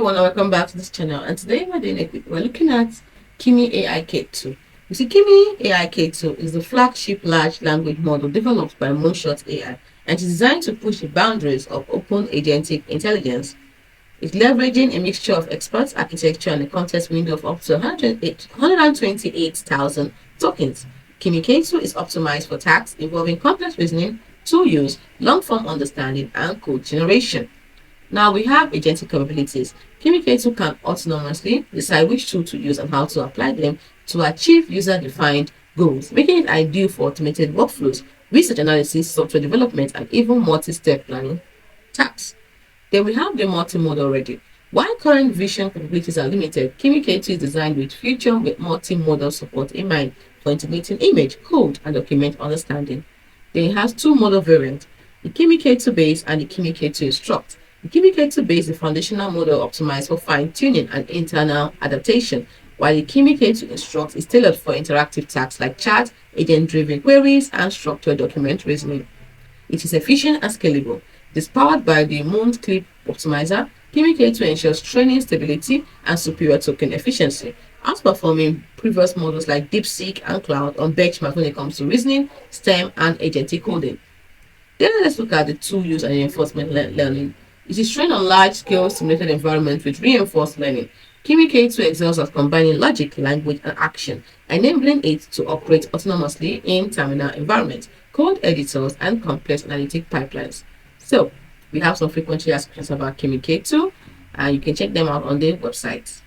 everyone, and welcome back to this channel. And today we're looking at Kimi AI K2. You see, Kimi AI K2 is the flagship large language model developed by Moonshot AI, and is designed to push the boundaries of open agentic intelligence. It's leveraging a mixture of expert architecture and a context window of up to 128,000 tokens. Kimi K2 is optimized for tasks involving complex reasoning, tool use, long-form understanding, and code generation. Now we have agentic capabilities. Kimi K2 can autonomously decide which tool to use and how to apply them to achieve user-defined goals, making it ideal for automated workflows, research analysis, software development, and even multi-step planning tasks. Then we have the multimodal already. While current vision capabilities are limited, Kimi K2 is designed with future multimodal support in mind for integrating image, code, and document understanding. Then it has two model variants, the Kimi K2 base and the Kimi K2 instruct. The Kimi K2 base is the foundational model optimized for fine-tuning and internal adaptation, while the Kimi K2 instruct is tailored for interactive tasks like chat, agent-driven queries, and structured document reasoning. It is efficient and scalable. It is powered by the Moon Clip Optimizer. Kimi K2 ensures training stability and superior token efficiency, outperforming previous models like DeepSeek and Cloud on benchmark when it comes to reasoning, STEM, and agentic coding. Then let's look at the tool use and reinforcement learning. It is trained on large-scale simulated environments with reinforced learning. Kimi K2 excels at combining logic, language, and action, enabling it to operate autonomously in terminal environments, code editors, and complex analytic pipelines. So, we have some frequently asked questions about Kimi K2, and you can check them out on their website,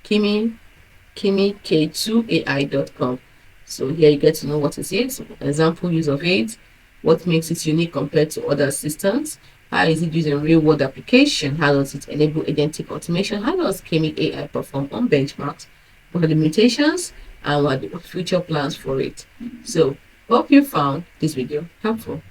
kimik2ai.com. So here you get to know what it is, example use of it, what makes it unique compared to other systems, how is it used in real-world application, how does it enable agentic automation, how does Kimi AI perform on benchmarks, what are the limitations, and what are the future plans for it. So, hope you found this video helpful.